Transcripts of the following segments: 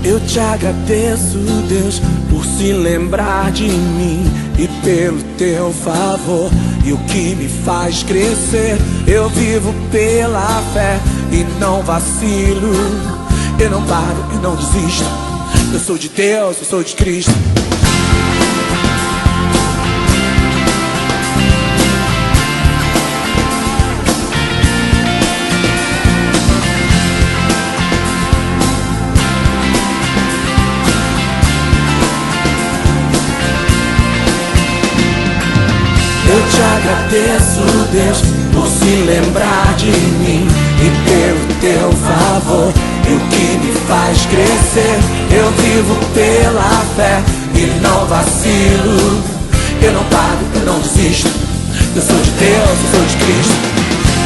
Eu te agradeço, Deus, por se lembrar de mim e pelo teu favor. E o que me faz crescer, eu vivo pela fé e não vacilo. Eu não paro e não desisto. Eu sou de Deus, eu sou de Cristo. Eu te agradeço, Deus, por se lembrar de mim e pelo teu favor. E o que me faz crescer, eu vivo pela fé e não vacilo. Eu não paro, eu não desisto. Eu sou de Deus, eu sou de Cristo.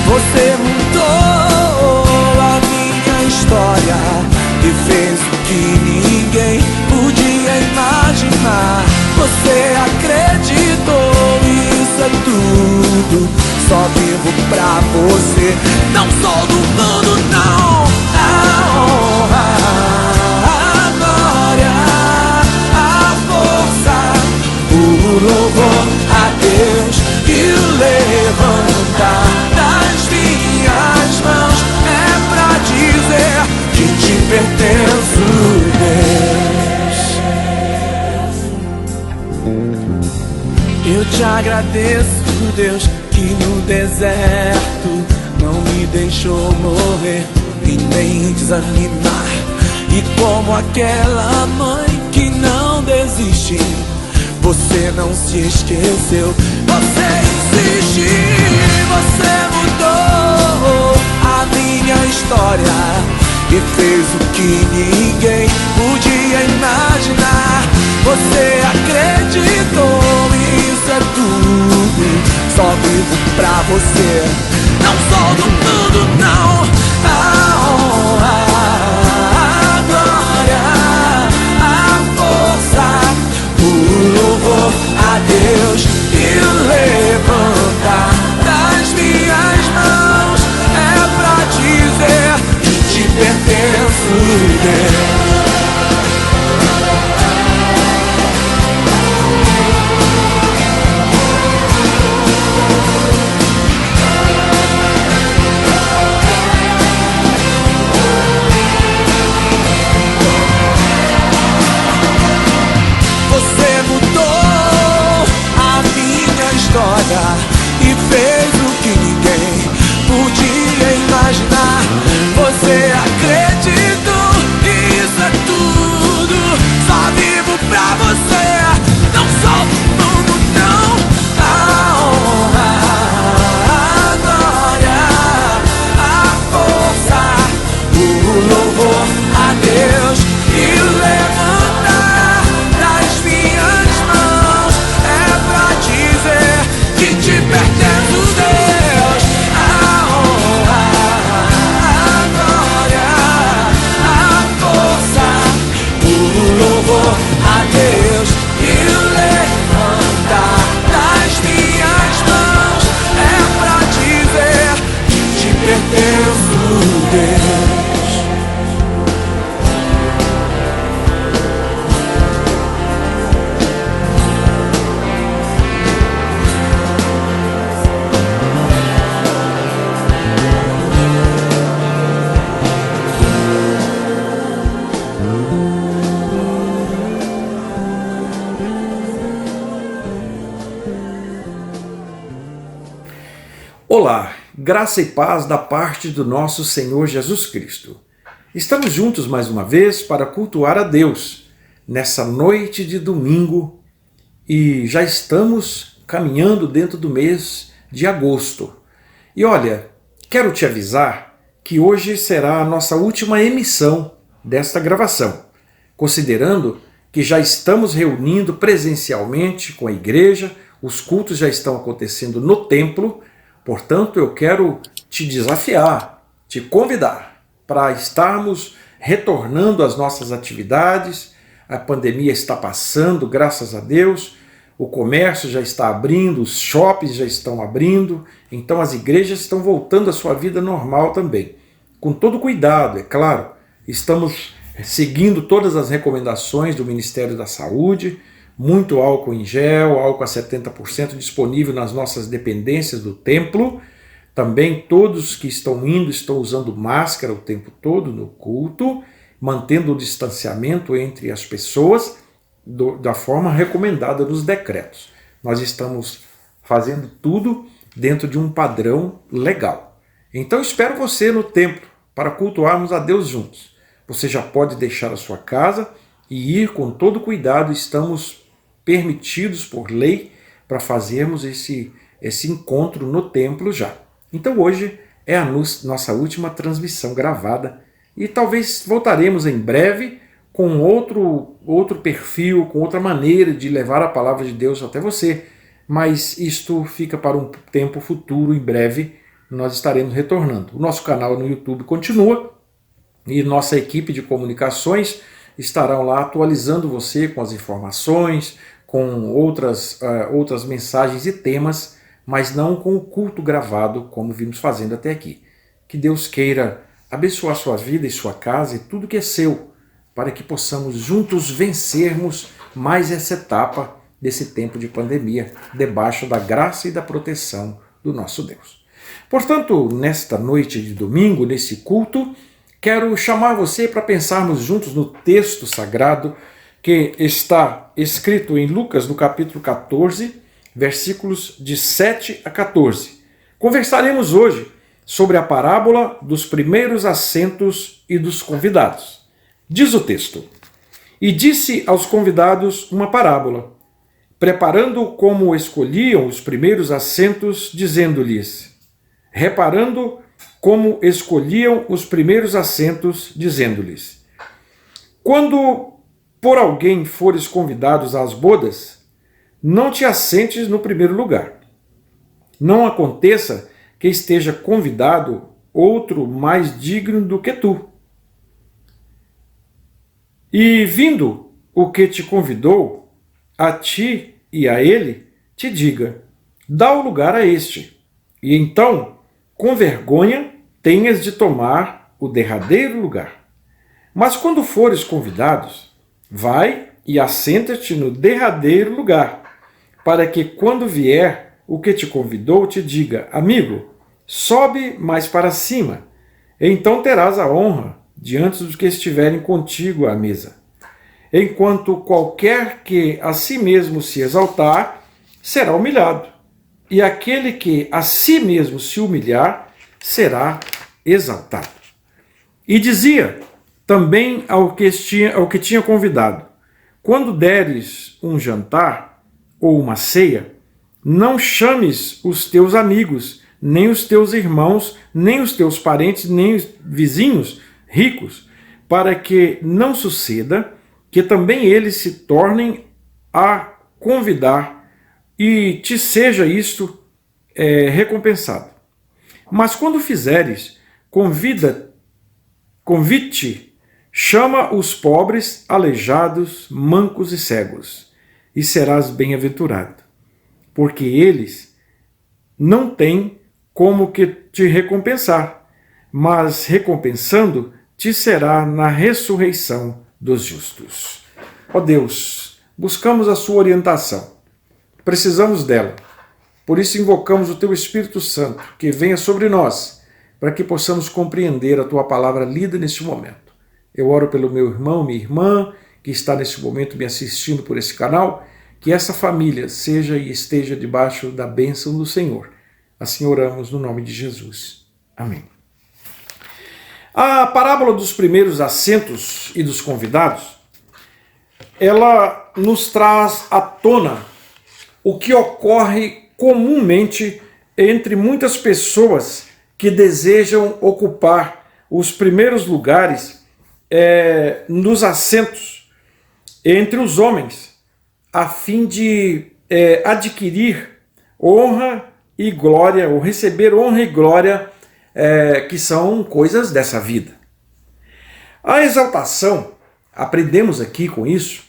Você mudou a minha história e fez o que ninguém podia imaginar. Você acreditou, isso é tudo. Só vivo pra você. Não sou do mundo, não. A honra, a glória, a força, o louvor a Deus e o levantar das minhas mãos é pra dizer que te pertenço, Deus. Eu te agradeço, Deus, que no deserto não me deixou morrer e nem desanimar. E como aquela mãe que não desiste, você não se esqueceu. Você insiste, você mudou a minha história e fez o que ninguém podia imaginar. Você acreditou, isso é tudo. Só vivo pra você. Não sou do mundo, não. A honra, a glória, a força, o louvor a Deus e o levantar das minhas mãos é pra dizer que te pertenço, Deus. E fez o que ninguém podia imaginar. Você acreditou, isso é tudo. Só vivo pra você. Não sou do mundo, não. A honra, a glória, a força, o louvor a Deus e o levantar das minhas mãos é pra dizer que te pertence, Deus. A honra, a glória, a força, o louvor a Deus e o levantar das minhas mãos é pra dizer que te pertenço, Deus. Olá, graça e paz da parte do nosso Senhor Jesus Cristo. Estamos juntos mais uma vez para cultuar a Deus nessa noite de domingo e já estamos caminhando dentro do mês de agosto. E olha, quero te avisar que hoje será a nossa última emissão desta gravação, considerando que já estamos reunindo presencialmente com a igreja, os cultos já estão acontecendo no templo. Portanto, eu quero te desafiar, te convidar para estarmos retornando às nossas atividades. A pandemia está passando, graças a Deus, o comércio já está abrindo, os shoppings já estão abrindo, então as igrejas estão voltando à sua vida normal também. Com todo cuidado, é claro, estamos seguindo todas as recomendações do Ministério da Saúde, muito álcool em gel, álcool a 70% disponível nas nossas dependências do templo. Também todos que estão indo estão usando máscara o tempo todo no culto, mantendo o distanciamento entre as pessoas da forma recomendada nos decretos. Nós estamos fazendo tudo dentro de um padrão legal. Então espero você no templo para cultuarmos a Deus juntos. Você já pode deixar a sua casa e ir com todo cuidado. Estamos permitidos por lei para fazermos esse encontro no templo já. Então hoje é a nossa última transmissão gravada e talvez voltaremos em breve com outro perfil, com outra maneira de levar a palavra de Deus até você, mas isto fica para um tempo futuro. Em breve nós estaremos retornando. O nosso canal no YouTube continua e nossa equipe de comunicações estarão lá atualizando você com as informações, com outras mensagens e temas, mas não com o culto gravado como vimos fazendo até aqui. Que Deus queira abençoar sua vida e sua casa e tudo que é seu, para que possamos juntos vencermos mais essa etapa desse tempo de pandemia, debaixo da graça e da proteção do nosso Deus. Portanto, nesta noite de domingo, nesse culto, quero chamar você para pensarmos juntos no texto sagrado que está escrito em Lucas, no capítulo 14, versículos de 7 a 14. Conversaremos hoje sobre a parábola dos primeiros assentos e dos convidados. Diz o texto: E disse aos convidados uma parábola, preparando como escolhiam os primeiros assentos, dizendo-lhes, reparando como escolhiam os primeiros assentos, dizendo-lhes, quando por alguém fores convidados às bodas, não te assentes no primeiro lugar. Não aconteça que esteja convidado outro mais digno do que tu. E vindo o que te convidou, a ti e a ele, te diga, dá o lugar a este. E então, com vergonha, tenhas de tomar o derradeiro lugar. Mas quando fores convidados, vai e assenta-te no derradeiro lugar, para que quando vier o que te convidou te diga, amigo, sobe mais para cima, então terás a honra diante dos que estiverem contigo à mesa. Enquanto qualquer que a si mesmo se exaltar, será humilhado, e aquele que a si mesmo se humilhar, será exaltado. E dizia também ao que tinha convidado, quando deres um jantar ou uma ceia, não chames os teus amigos, nem os teus irmãos, nem os teus parentes, nem os vizinhos ricos, para que não suceda que também eles se tornem a convidar e te seja isto recompensado. Mas quando fizeres convite, chama os pobres, aleijados, mancos e cegos, e serás bem-aventurado, porque eles não têm como que te recompensar, mas recompensando te será na ressurreição dos justos. Ó Deus, buscamos a sua orientação, precisamos dela, por isso invocamos o teu Espírito Santo, que venha sobre nós, para que possamos compreender a tua palavra lida neste momento. Eu oro pelo meu irmão, minha irmã, que está nesse momento me assistindo por esse canal, que essa família seja e esteja debaixo da bênção do Senhor. Assim oramos no nome de Jesus. Amém. A parábola dos primeiros assentos e dos convidados, ela nos traz à tona o que ocorre comumente entre muitas pessoas que desejam ocupar os primeiros lugares nos assentos entre os homens, a fim de adquirir honra e glória, ou receber honra e glória, que são coisas dessa vida. A exaltação, aprendemos aqui com isso,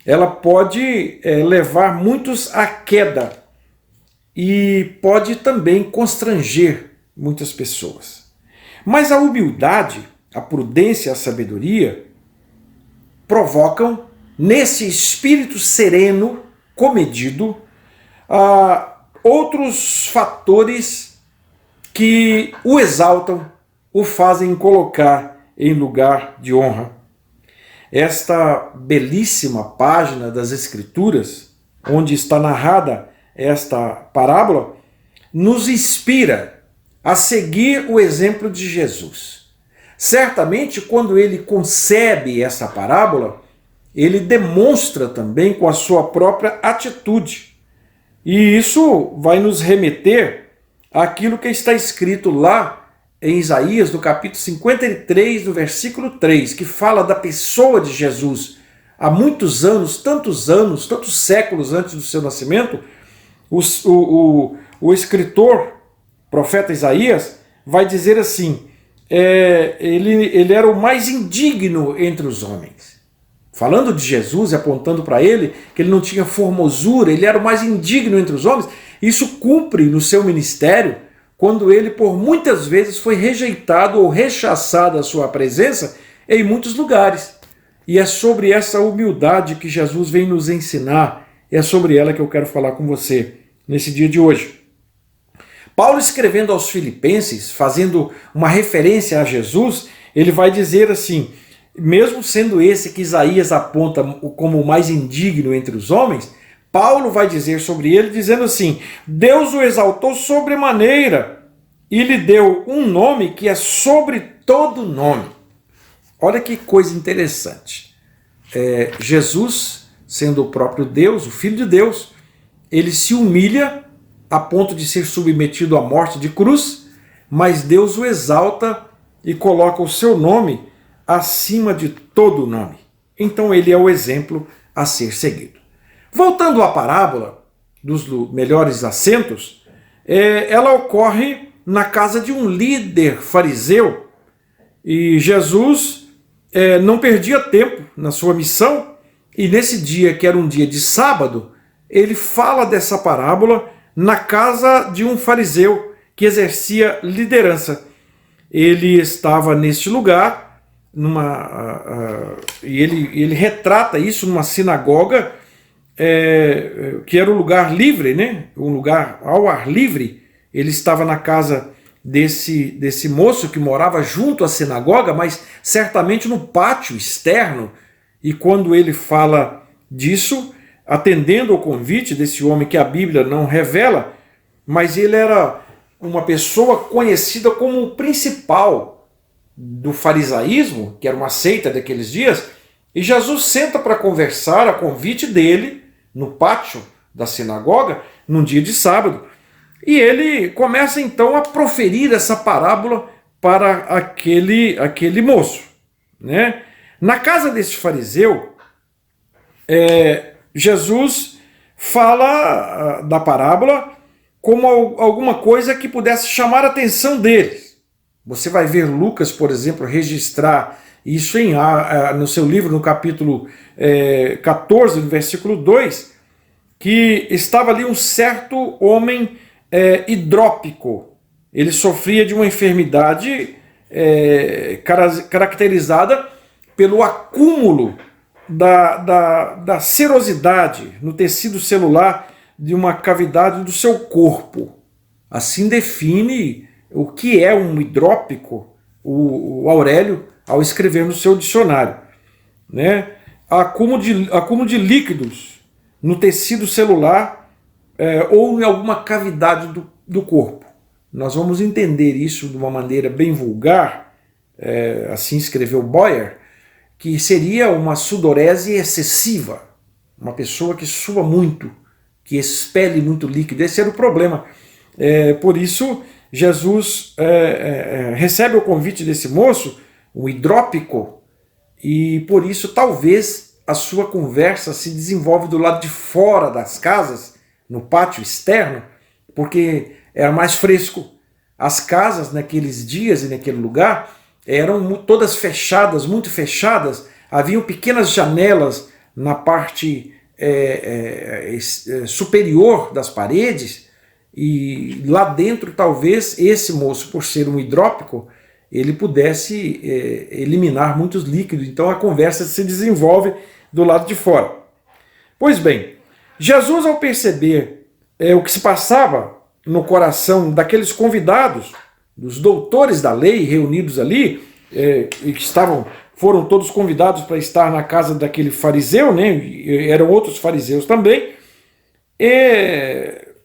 ela pode levar muitos à queda e pode também constranger muitas pessoas. Mas a humildade, a prudência, a sabedoria provocam, nesse espírito sereno, comedido, outros fatores que o exaltam, o fazem colocar em lugar de honra. Esta belíssima página das Escrituras, onde está narrada esta parábola, nos inspira a seguir o exemplo de Jesus. Certamente, quando ele concebe essa parábola, ele demonstra também com a sua própria atitude. E isso vai nos remeter àquilo que está escrito lá em Isaías, no capítulo 53, no versículo 3, que fala da pessoa de Jesus. Há muitos anos, tantos séculos antes do seu nascimento, o escritor, profeta Isaías, vai dizer assim, ele era o mais indigno entre os homens. Falando de Jesus, apontando para ele, que ele não tinha formosura, ele era o mais indigno entre os homens. Isso cumpre no seu ministério, quando ele por muitas vezes foi rejeitado ou rechaçado a sua presença em muitos lugares. E é sobre essa humildade que Jesus vem nos ensinar, é sobre ela que eu quero falar com você nesse dia de hoje. Paulo, escrevendo aos Filipenses, fazendo uma referência a Jesus, ele vai dizer assim, mesmo sendo esse que Isaías aponta como o mais indigno entre os homens, Paulo vai dizer sobre ele, dizendo assim, Deus o exaltou sobremaneira e lhe deu um nome que é sobre todo nome. Olha que coisa interessante. Jesus, sendo o próprio Deus, o Filho de Deus, ele se humilha a ponto de ser submetido à morte de cruz, mas Deus o exalta e coloca o seu nome acima de todo nome. Então ele é o exemplo a ser seguido. Voltando à parábola dos melhores assentos, ela ocorre na casa de um líder fariseu e Jesus não perdia tempo na sua missão e nesse dia, que era um dia de sábado, ele fala dessa parábola na casa de um fariseu que exercia liderança. Ele estava neste lugar, e ele retrata isso numa sinagoga, que era um lugar livre, né? Um lugar ao ar livre. Ele estava na casa desse moço que morava junto à sinagoga, mas certamente no pátio externo. E quando ele fala disso, atendendo ao convite desse homem que a Bíblia não revela, mas ele era uma pessoa conhecida como o principal do farisaísmo, que era uma seita daqueles dias, e Jesus senta para conversar a convite dele no pátio da sinagoga, num dia de sábado, e ele começa então a proferir essa parábola para aquele moço, né? Na casa desse fariseu, Jesus fala da parábola como alguma coisa que pudesse chamar a atenção deles. Você vai ver Lucas, por exemplo, registrar isso no seu livro, no capítulo 14, no versículo 2, que estava ali um certo homem hidrópico. Ele sofria de uma enfermidade caracterizada pelo acúmulo da serosidade no tecido celular de uma cavidade do seu corpo. Assim define o que é um hidrópico o Aurélio ao escrever no seu dicionário, né? Acúmulo de líquidos no tecido celular ou em alguma cavidade do corpo. Nós vamos entender isso de uma maneira bem vulgar, assim escreveu Boyer, que seria uma sudorese excessiva, uma pessoa que sua muito, que expele muito líquido. Esse era o problema. Por isso, Jesus recebe o convite desse moço, um hidrópico, e por isso talvez a sua conversa se desenvolve do lado de fora das casas, no pátio externo, porque era mais fresco. As casas naqueles dias e naquele lugar eram todas fechadas, muito fechadas, haviam pequenas janelas na parte superior das paredes, e lá dentro talvez esse moço, por ser um hidrópico, ele pudesse eliminar muitos líquidos. Então a conversa se desenvolve do lado de fora. Pois bem, Jesus, ao perceber o que se passava no coração daqueles convidados, dos doutores da lei reunidos ali, e que foram todos convidados para estar na casa daquele fariseu, né? Eram outros fariseus também,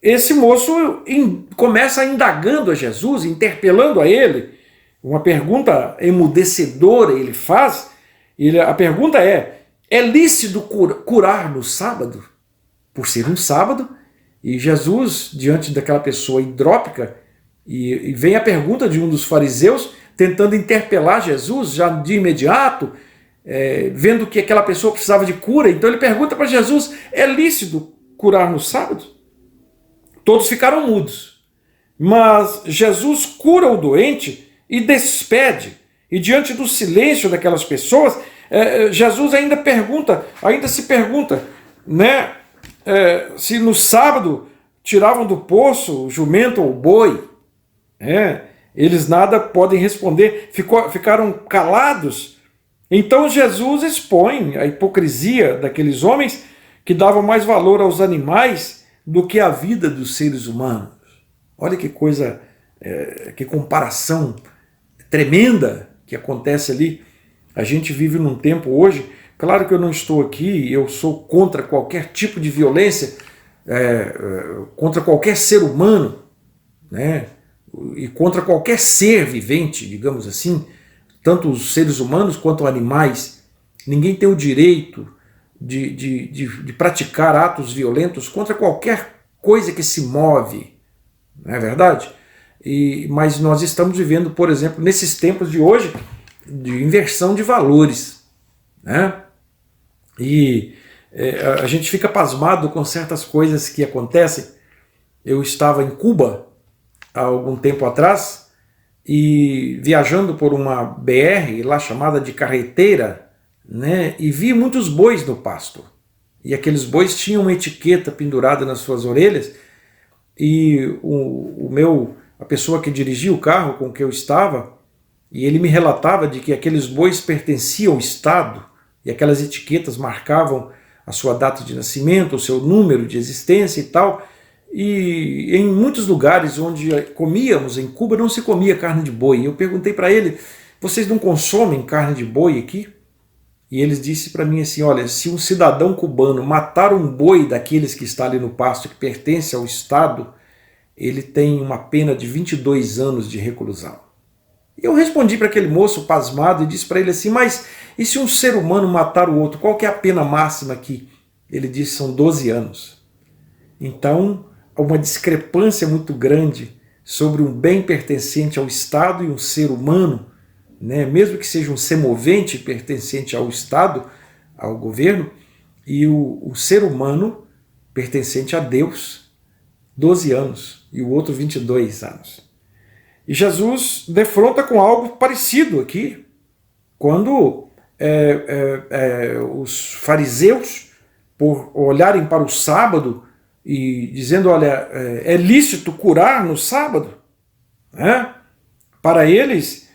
esse moço começa indagando a Jesus, interpelando a ele, uma pergunta emudecedora ele faz, a pergunta é lícito curar no sábado? Por ser um sábado, e Jesus, diante daquela pessoa hidrópica, e vem a pergunta de um dos fariseus, tentando interpelar Jesus já de imediato, vendo que aquela pessoa precisava de cura, então ele pergunta para Jesus, é lícito curar no sábado? Todos ficaram mudos, mas Jesus cura o doente e despede, e diante do silêncio daquelas pessoas, Jesus ainda se pergunta, né, se no sábado tiravam do poço o jumento ou o boi. Eles nada podem responder, ficaram calados. Então Jesus expõe a hipocrisia daqueles homens que davam mais valor aos animais do que à vida dos seres humanos. Olha que coisa, que comparação tremenda que acontece ali. A gente vive num tempo hoje, claro que eu não estou aqui, eu sou contra qualquer tipo de violência, contra qualquer ser humano, né? E contra qualquer ser vivente, digamos assim, tanto os seres humanos quanto animais. Ninguém tem o direito de praticar atos violentos contra qualquer coisa que se move, não é verdade? Mas nós estamos vivendo, por exemplo, nesses tempos de hoje, de inversão de valores, né? E a gente fica pasmado com certas coisas que acontecem. Eu estava em Cuba há algum tempo atrás e viajando por uma BR lá chamada de carreteira, né? E vi muitos bois no pasto. E aqueles bois tinham uma etiqueta pendurada nas suas orelhas e a pessoa que dirigia o carro com que eu estava, e ele me relatava de que aqueles bois pertenciam ao Estado e aquelas etiquetas marcavam a sua data de nascimento, o seu número de existência e tal. E em muitos lugares onde comíamos em Cuba não se comia carne de boi. Eu perguntei para ele, vocês não consomem carne de boi aqui? E eles disse para mim assim, olha, se um cidadão cubano matar um boi daqueles que está ali no pasto, que pertence ao Estado, ele tem uma pena de 22 anos de reclusão. E eu respondi para aquele moço pasmado e disse para ele assim, mas e se um ser humano matar o outro, qual que é a pena máxima aqui? Ele disse, são 12 anos. Então, há uma discrepância muito grande sobre um bem pertencente ao Estado e um ser humano, né? Mesmo que seja um semovente pertencente ao Estado, ao governo, e o ser humano pertencente a Deus, 12 anos, e o outro 22 anos. E Jesus defronta com algo parecido aqui, quando os fariseus, por olharem para o sábado e dizendo, olha, é lícito curar no sábado, né? Para eles,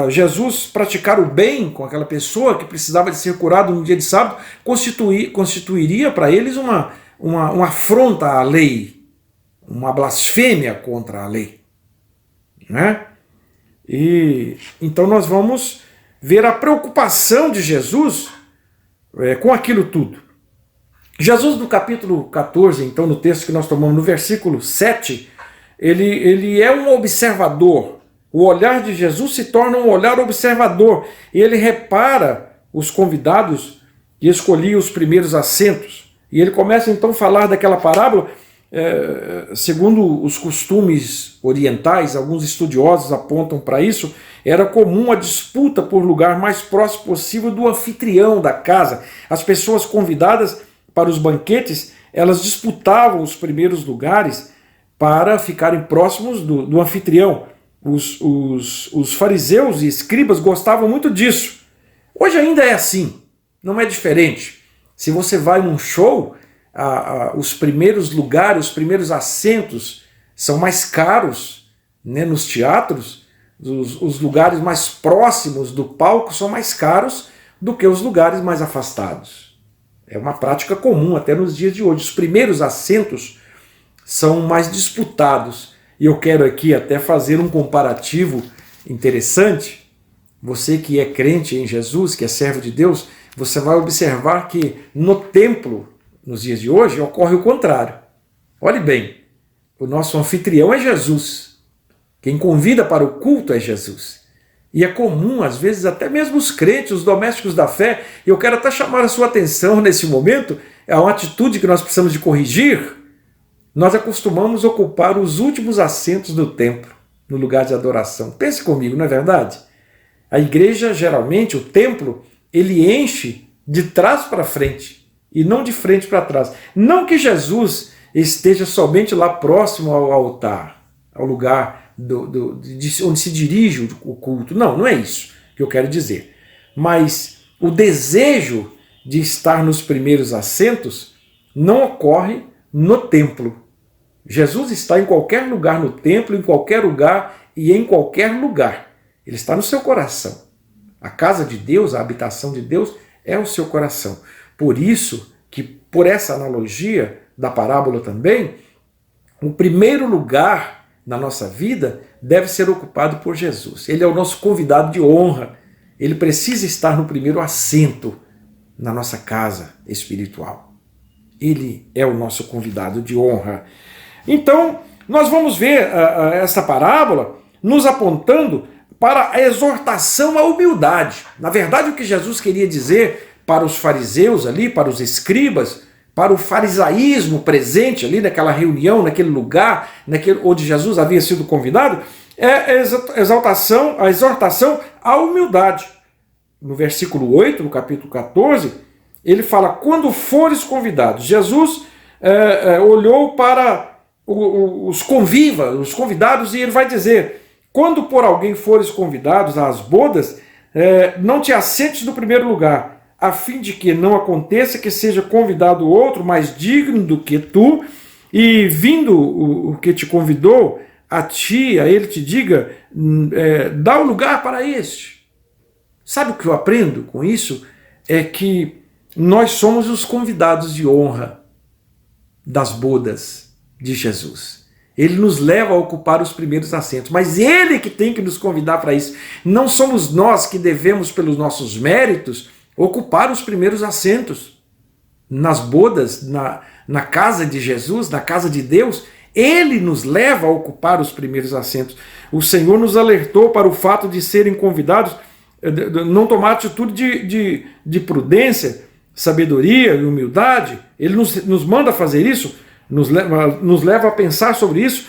Jesus praticar o bem com aquela pessoa que precisava de ser curado no dia de sábado constituiria para eles uma afronta à lei, uma blasfêmia contra a lei, né? E então nós vamos ver a preocupação de Jesus com aquilo tudo. Jesus, no capítulo 14, então no texto que nós tomamos, no versículo 7, ele é um observador. O olhar de Jesus se torna um olhar observador. E ele repara os convidados e escolhia os primeiros assentos. E ele começa então a falar daquela parábola, segundo os costumes orientais, alguns estudiosos apontam para isso, era comum a disputa por lugar mais próximo possível do anfitrião da casa. As pessoas convidadas para os banquetes, elas disputavam os primeiros lugares para ficarem próximos do anfitrião. Os fariseus e escribas gostavam muito disso. Hoje ainda é assim, não é diferente. Se você vai num show, os primeiros lugares, os primeiros assentos são mais caros, né, nos teatros Os lugares mais próximos do palco são mais caros do que os lugares mais afastados. É uma prática comum até nos dias de hoje. Os primeiros assentos são mais disputados. E eu quero aqui até fazer um comparativo interessante. Você que é crente em Jesus, que é servo de Deus, você vai observar que no templo, nos dias de hoje, ocorre o contrário. Olhe bem, o nosso anfitrião é Jesus. Quem convida para o culto é Jesus. E é comum, às vezes, até mesmo os crentes, os domésticos da fé, e eu quero até chamar a sua atenção nesse momento, é uma atitude que nós precisamos de corrigir. Nós acostumamos ocupar os últimos assentos do templo, no lugar de adoração. Pense comigo, não é verdade? A igreja, geralmente, o templo, ele enche de trás para frente e não de frente para trás. Não que Jesus esteja somente lá próximo ao altar, ao lugar onde se dirige o culto. Não, não é isso que eu quero dizer. Mas o desejo de estar nos primeiros assentos não ocorre no templo. Jesus está em qualquer lugar no templo, em qualquer lugar e em qualquer lugar. Ele está no seu coração. A casa de Deus, a habitação de Deus é o seu coração. Por isso que, por essa analogia da parábola também, o primeiro lugar na nossa vida deve ser ocupado por Jesus. Ele é o nosso convidado de honra. Ele precisa estar no primeiro assento na nossa casa espiritual. Ele é o nosso convidado de honra. Então, nós vamos ver essa parábola nos apontando para a exortação à humildade. Na verdade, o que Jesus queria dizer para os fariseus ali, para os escribas, para o farisaísmo presente ali naquela reunião, naquele lugar, onde Jesus havia sido convidado, é a exortação à humildade. No versículo 8, no capítulo 14, ele fala, quando fores convidados, Jesus olhou para os convidados, e ele vai dizer, quando por alguém fores convidados às bodas, não te assentes no primeiro lugar, a fim de que não aconteça que seja convidado outro mais digno do que tu, e vindo o que te convidou, a ele te diga, dá o lugar para este. Sabe o que eu aprendo com isso? É que nós somos os convidados de honra das bodas de Jesus. Ele nos leva a ocupar os primeiros assentos, mas ele que tem que nos convidar para isso. Não somos nós que devemos, pelos nossos méritos, ocupar os primeiros assentos. Nas bodas, na casa de Jesus, na casa de Deus, ele nos leva a ocupar os primeiros assentos. O Senhor nos alertou para o fato de serem convidados, não tomar atitude de prudência, sabedoria e humildade. Ele nos manda fazer isso, nos leva a pensar sobre isso.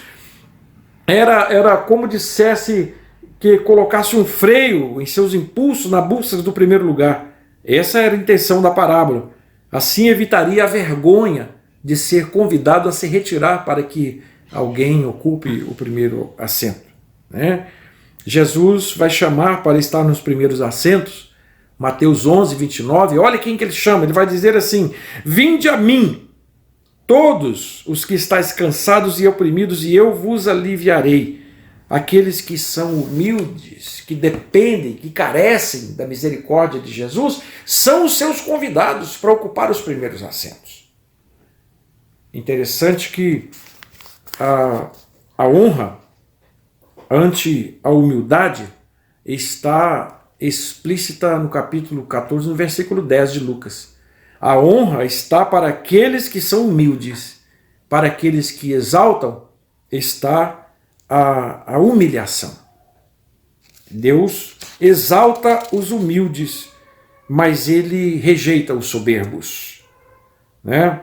Era como dissesse que colocasse um freio em seus impulsos na busca do primeiro lugar. Essa era a intenção da parábola. Assim evitaria a vergonha de ser convidado a se retirar para que alguém ocupe o primeiro assento, né? Jesus vai chamar para estar nos primeiros assentos, Mateus 11, 29, olha quem que ele chama, ele vai dizer assim, vinde a mim, todos os que estáis cansados e oprimidos, e eu vos aliviarei. Aqueles que são humildes, que dependem, que carecem da misericórdia de Jesus, são os seus convidados para ocupar os primeiros assentos. Interessante que a honra ante a humildade está explícita no capítulo 14, no versículo 10 de Lucas. A honra está para aqueles que são humildes, para aqueles que exaltam está a humilhação. Deus exalta os humildes, mas ele rejeita os soberbos, né?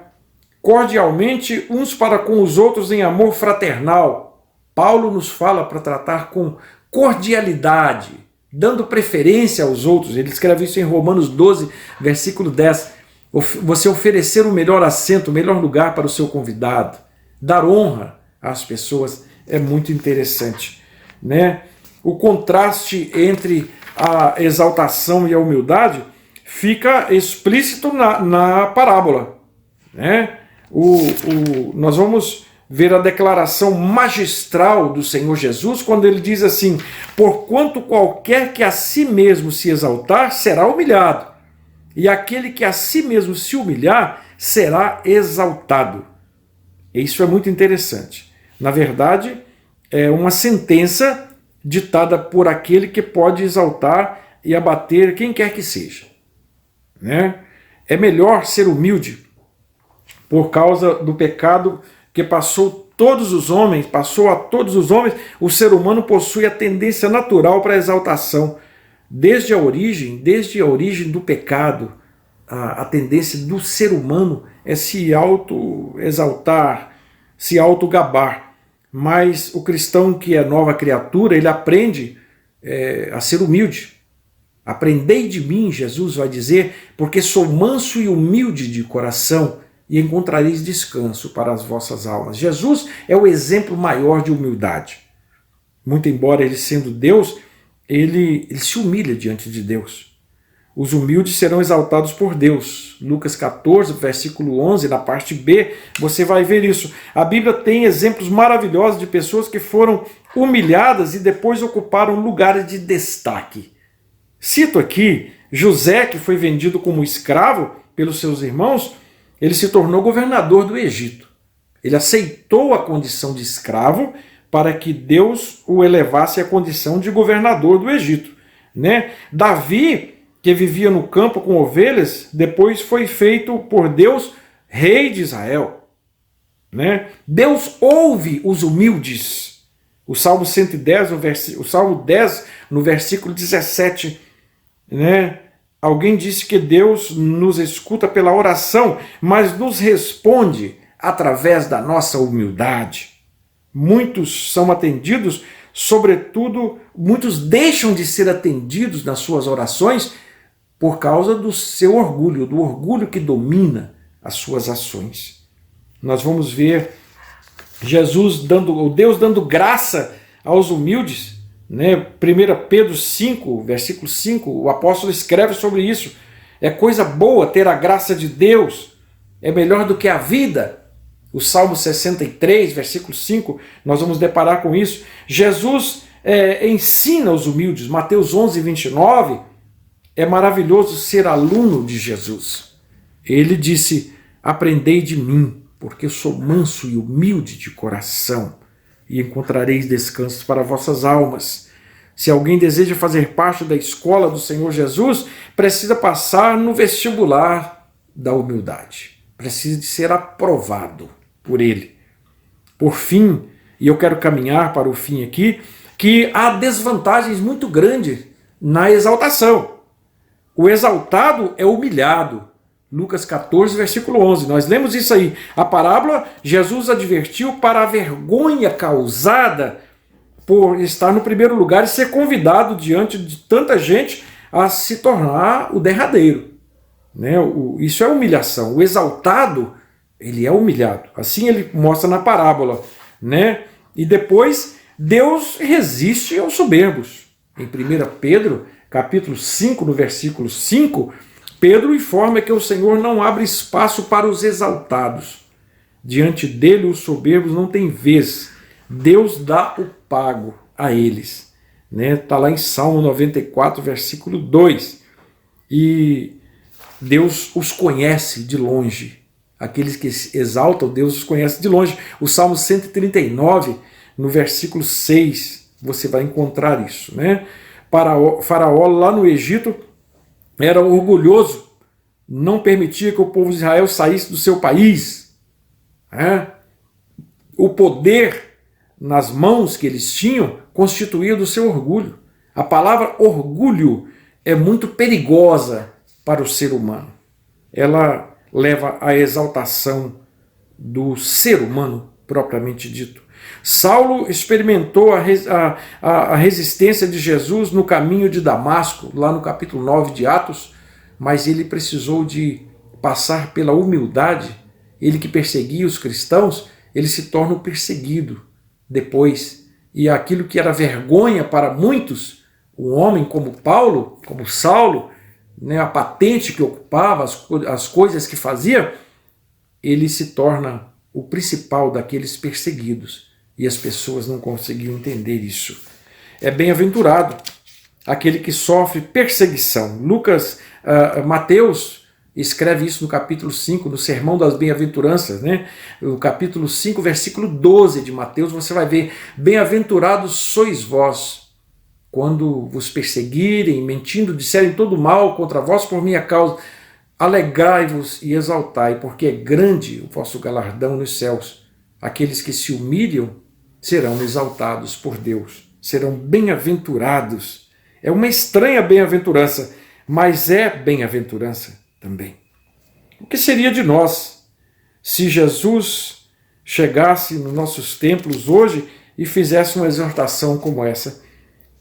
Cordialmente uns para com os outros em amor fraternal. Paulo nos fala para tratar com cordialidade, dando preferência aos outros. Ele escreve isso em Romanos 12, versículo 10. Você oferecer o melhor assento, o melhor lugar para o seu convidado. Dar honra às pessoas é muito interessante, né? O contraste entre a exaltação e a humildade fica explícito na parábola, né? Nós vamos ver a declaração magistral do Senhor Jesus, quando ele diz assim: porquanto qualquer que a si mesmo se exaltar, será humilhado, e aquele que a si mesmo se humilhar, será exaltado. Isso é muito interessante. Na verdade, é uma sentença ditada por aquele que pode exaltar e abater quem quer que seja, né? É melhor ser humilde por causa do pecado que passou a todos os homens. O ser humano possui a tendência natural para a exaltação. Desde a origem do pecado, a tendência do ser humano é se auto-exaltar, se auto-gabar. Mas o cristão que é nova criatura, ele aprende a ser humilde. Aprendei de mim, Jesus vai dizer, porque sou manso e humilde de coração, e encontrareis descanso para as vossas almas. Jesus é o exemplo maior de humildade. Muito embora ele sendo Deus, ele se humilha diante de Deus. Os humildes serão exaltados por Deus. Lucas 14, versículo 11, na parte B, você vai ver isso. A Bíblia tem exemplos maravilhosos de pessoas que foram humilhadas e depois ocuparam lugares de destaque. Cito aqui José, que foi vendido como escravo pelos seus irmãos. Ele se tornou governador do Egito. Ele aceitou a condição de escravo para que Deus o elevasse à condição de governador do Egito, né? Davi, que vivia no campo com ovelhas, depois foi feito por Deus rei de Israel, né? Deus ouve os humildes. O Salmo 110, o Salmo 10, no versículo 17, né? Alguém disse que Deus nos escuta pela oração, mas nos responde através da nossa humildade. Muitos são atendidos, sobretudo, muitos deixam de ser atendidos nas suas orações por causa do seu orgulho, do orgulho que domina as suas ações. Nós vamos ver Deus dando graça aos humildes, né? 1 Pedro 5, versículo 5, o apóstolo escreve sobre isso. É coisa boa ter a graça de Deus, é melhor do que a vida. O Salmo 63, versículo 5, nós vamos deparar com isso. Jesus ensina os humildes. Mateus 11, 29, é maravilhoso ser aluno de Jesus. Ele disse: aprendei de mim, porque eu sou manso e humilde de coração, e encontrareis descanso para vossas almas. Se alguém deseja fazer parte da escola do Senhor Jesus, precisa passar no vestibular da humildade. Precisa de ser aprovado por ele. Por fim, e eu quero caminhar para o fim aqui, que há desvantagens muito grandes na exaltação. O exaltado é humilhado. Lucas 14, versículo 11. Nós lemos isso aí. A parábola, Jesus advertiu para a vergonha causada por estar no primeiro lugar e ser convidado diante de tanta gente a se tornar o derradeiro. Né? Isso é humilhação. O exaltado, ele é humilhado. Assim ele mostra na parábola. Né? E depois, Deus resiste aos soberbos. Em 1 Pedro, capítulo 5, no versículo 5, Pedro informa que o Senhor não abre espaço para os exaltados. Diante dele, os soberbos não têm vez. Deus dá o pago a eles. Está lá em Salmo 94, versículo 2. E Deus os conhece de longe. Aqueles que se exaltam, Deus os conhece de longe. O Salmo 139, no versículo 6, você vai encontrar isso. Né? Faraó, lá no Egito, era orgulhoso, não permitia que o povo de Israel saísse do seu país. O poder nas mãos que eles tinham constituía do seu orgulho. A palavra orgulho é muito perigosa para o ser humano. Ela leva à exaltação do ser humano propriamente dito. Saulo experimentou a resistência de Jesus no caminho de Damasco, lá no capítulo 9 de Atos, mas ele precisou de passar pela humildade. Ele que perseguia os cristãos, ele se torna o perseguido depois. E aquilo que era vergonha para muitos, um homem como Paulo, como Saulo, né, a patente que ocupava, as coisas que fazia, ele se torna o principal daqueles perseguidos, e as pessoas não conseguiam entender isso. É bem-aventurado aquele que sofre perseguição. Mateus escreve isso no capítulo 5, no Sermão das Bem-aventuranças, né? No capítulo 5, versículo 12 de Mateus, você vai ver: bem-aventurados sois vós, quando vos perseguirem, mentindo, disserem todo mal contra vós por minha causa. Alegrai-vos e exaltai, porque é grande o vosso galardão nos céus. Aqueles que se humilham serão exaltados por Deus, serão bem-aventurados. É uma estranha bem-aventurança, mas é bem-aventurança também. O que seria de nós se Jesus chegasse nos nossos templos hoje e fizesse uma exortação como essa?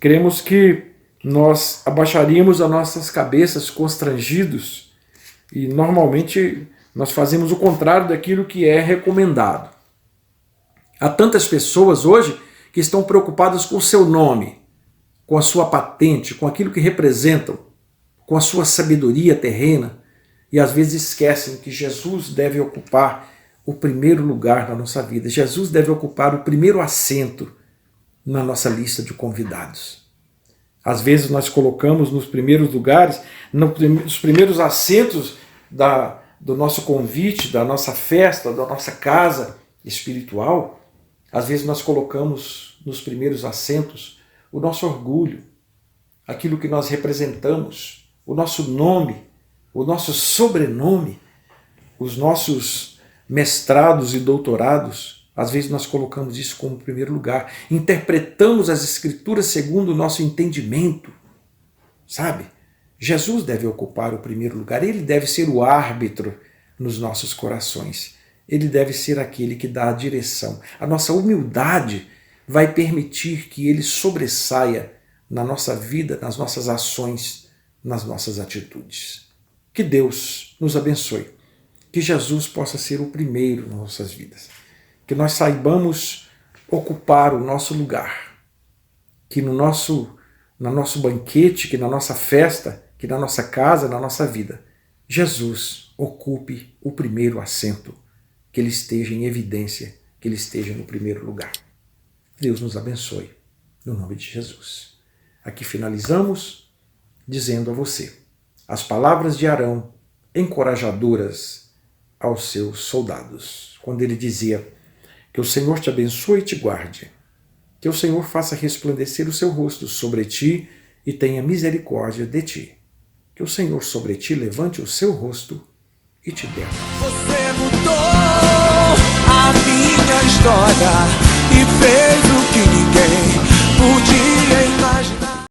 Cremos que nós abaixaríamos as nossas cabeças constrangidos e normalmente nós fazemos o contrário daquilo que é recomendado. Há tantas pessoas hoje que estão preocupadas com o seu nome, com a sua patente, com aquilo que representam, com a sua sabedoria terrena, e às vezes esquecem que Jesus deve ocupar o primeiro lugar na nossa vida. Jesus deve ocupar o primeiro assento na nossa lista de convidados. Às vezes nós colocamos nos primeiros lugares, nos primeiros assentos do nosso convite, da nossa festa, da nossa casa espiritual, às vezes nós colocamos nos primeiros assentos o nosso orgulho, aquilo que nós representamos, o nosso nome, o nosso sobrenome, os nossos mestrados e doutorados. Às vezes nós colocamos isso como primeiro lugar, interpretamos as Escrituras segundo o nosso entendimento, sabe? Jesus deve ocupar o primeiro lugar, ele deve ser o árbitro nos nossos corações, ele deve ser aquele que dá a direção. A nossa humildade vai permitir que ele sobressaia na nossa vida, nas nossas ações, nas nossas atitudes. Que Deus nos abençoe, que Jesus possa ser o primeiro nas nossas vidas, que nós saibamos ocupar o nosso lugar, que no nosso banquete, que na nossa festa, que na nossa casa, na nossa vida, Jesus ocupe o primeiro assento, que ele esteja em evidência, que ele esteja no primeiro lugar. Deus nos abençoe, no nome de Jesus. Aqui finalizamos dizendo a você as palavras de Arão, encorajadoras aos seus soldados, quando ele dizia: que o Senhor te abençoe e te guarde, que o Senhor faça resplandecer o seu rosto sobre ti e tenha misericórdia de ti, que o Senhor sobre ti levante o seu rosto e te dê a paz. Você mudou a minha história.